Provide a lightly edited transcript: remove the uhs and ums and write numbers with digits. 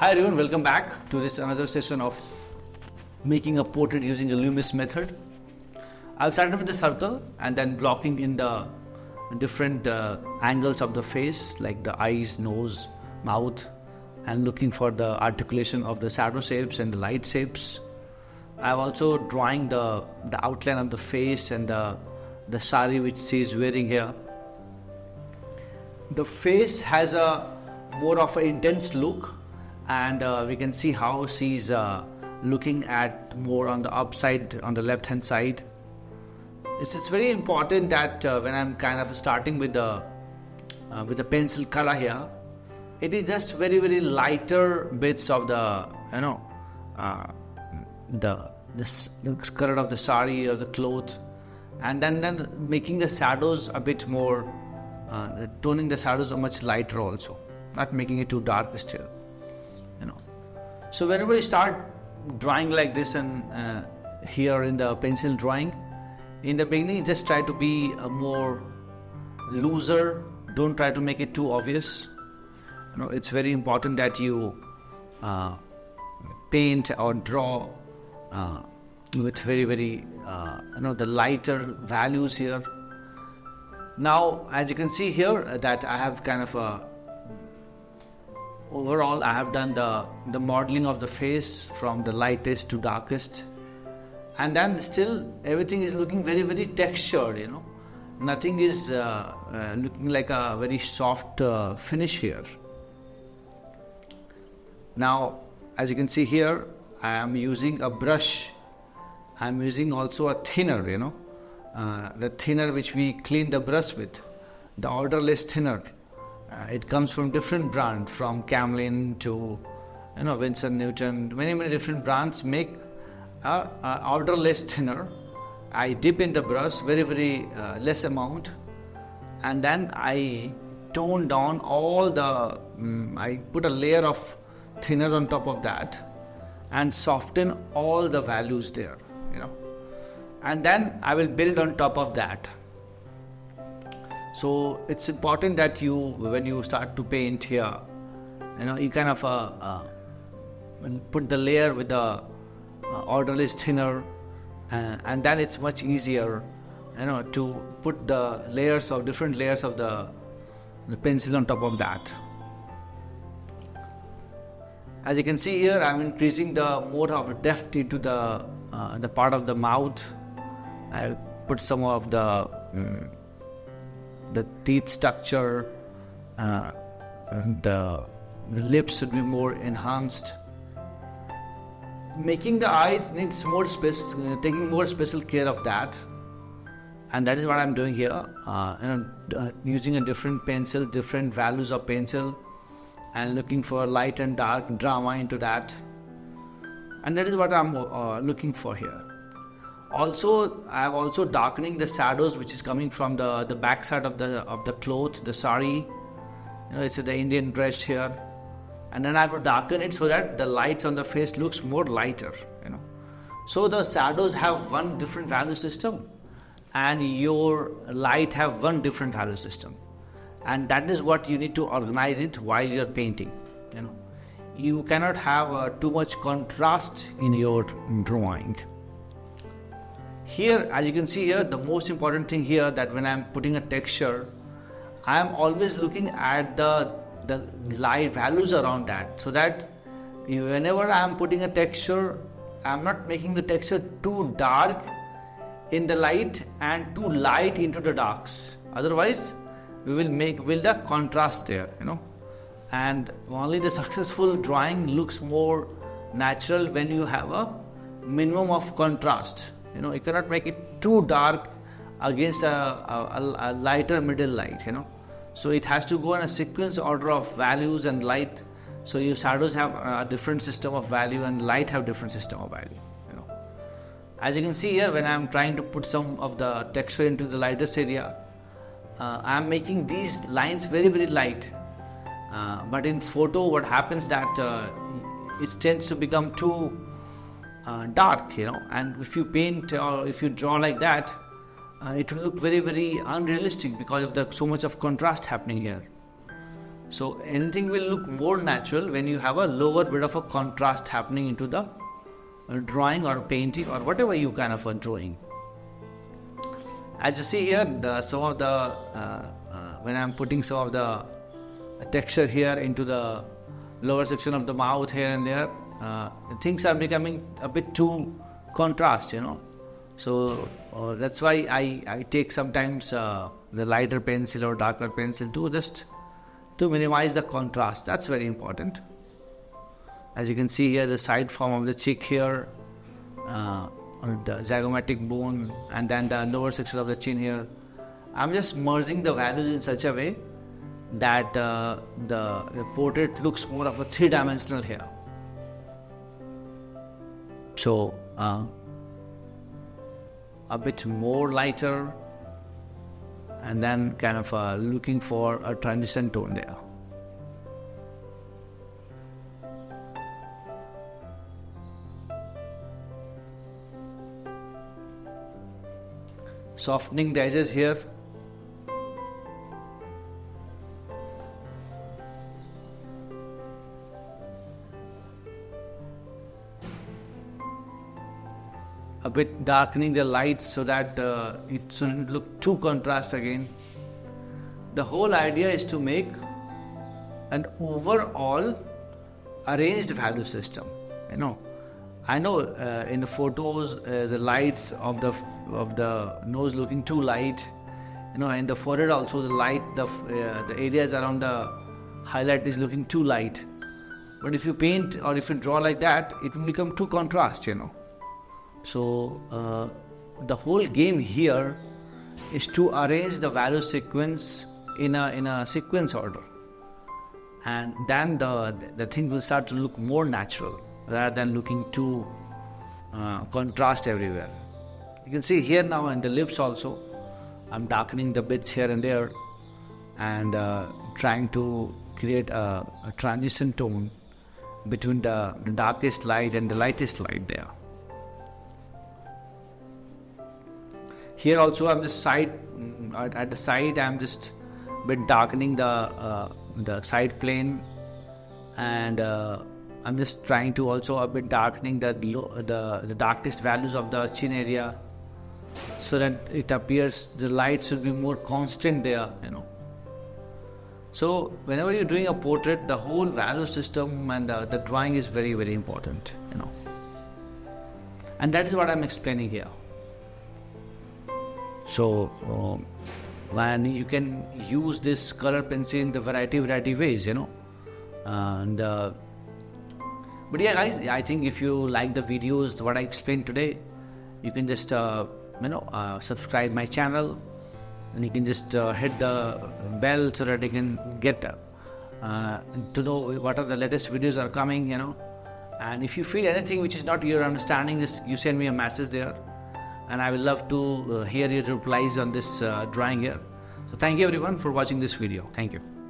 Hi everyone, welcome back to this another session of making a portrait using a Loomis method. I'll start with the circle and then blocking in the different angles of the face, like the eyes, nose, mouth, and looking for the articulation of the shadow shapes and the light shapes. I'm also drawing the outline of the face and the sari which she is wearing here. The face has a more of an intense look, and we can see how she's looking at more on the upside, on the left hand side. It's very important that when I'm kind of starting with the pencil color here, it is just very lighter bits of the the color of the sari or the cloth, and then making the shadows a bit more, toning the shadows much lighter also, not making it too dark still. So whenever you start drawing like this, and here in the pencil drawing, in the beginning just try to be more looser. Don't try to make it too obvious. It's very important that you paint or draw with very the lighter values here. Now, as you can see here, that I have kind of overall I have done the modeling of the face from the lightest to darkest, and then still everything is looking very textured. Nothing is looking like a very soft finish here. Now, as you can see here, I am using a brush. I am using also a thinner, the thinner which we clean the brush with, the odorless thinner. It comes from different brands, from Camlin to Winsor Newton. Many different brands make a odorless thinner. I dip in the brush very less amount, and then I tone down all the. I put a layer of thinner on top of that, and soften all the values there. And then I will build on top of that. So it's important that you, when you start to paint here, you kind of put the layer with the odorless thinner, and then it's much easier, to put the different layers of the pencil on top of that. As you can see here, I'm increasing the more of depth into the part of the mouth. I put some of the teeth structure, and the lips should be more enhanced. Making the eyes needs more space, taking more special care of that, and that is what I'm doing here. Using a different pencil, different values of pencil, and looking for light and dark drama into that, and that is what I'm looking for here. Also, I am also darkening the shadows which is coming from the back side of the cloth, the sari. It's the Indian dress here, and then I have to darken it so that the lights on the face looks more lighter. So the shadows have one different value system, and your light have one different value system, and that is what you need to organize it while you're painting. You cannot have too much contrast in your drawing. Here, as you can see here, the most important thing here, that when I'm putting a texture, I am always looking at the light values around that, so that whenever I am putting a texture, I am not making the texture too dark in the light and too light into the darks. Otherwise, we will build a contrast there, and only the successful drawing looks more natural when you have a minimum of contrast. You cannot make it too dark against a lighter middle light. So it has to go in a sequence order of values and light. So your shadows have a different system of value, and light have different system of value. As you can see here, when I am trying to put some of the texture into the lightest area, I am making these lines very light. But in photo, what happens that it tends to become too dark, and if you paint or if you draw like that, it will look very unrealistic because of so much of contrast happening here. So anything will look more natural when you have a lower bit of a contrast happening into the drawing or painting or whatever you kind of are drawing. As you see here, some of the when I'm putting some of the texture here into the lower section of the mouth here and there, things are becoming a bit too contrast, So that's why I take sometimes the lighter pencil or darker pencil to minimize the contrast. That's very important. As you can see here, the side form of the cheek here, on the zygomatic bone, and then the lower section of the chin here. I'm just merging the values in such a way that the portrait looks more of a three-dimensional here. So a bit more lighter, and then kind of looking for a transition tone there. Softening the edges here. A bit darkening the lights so that it shouldn't look too contrast again. The whole idea is to make an overall arranged value system. I know in the photos the lights of the nose looking too light. In the forehead also the light, the areas around the highlight is looking too light. But if you paint or if you draw like that, it will become too contrast. So the whole game here is to arrange the value sequence in a sequence order, and then the thing will start to look more natural rather than looking too contrast everywhere. You can see here now in the lips also, I'm darkening the bits here and there and trying to create a transition tone between the darkest light and the lightest light there. Here also I'm just at the side I'm just a bit darkening the side plane, and I'm just trying to also a bit darkening the darkest values of the chin area, so that it appears the light should be more constant there. So whenever you're doing a portrait, the whole value system and the drawing is very, very important. And that is what I'm explaining here. So when you can use this color pencil in the variety ways, and but yeah guys, I think if you like the videos what I explained today, you can just subscribe my channel, and you can just hit the bell so that you can get to know what are the latest videos are coming. And if you feel anything which is not your understanding, just you send me a message there, and I will love to hear your replies on this drawing here. So thank you everyone for watching this video. Thank you.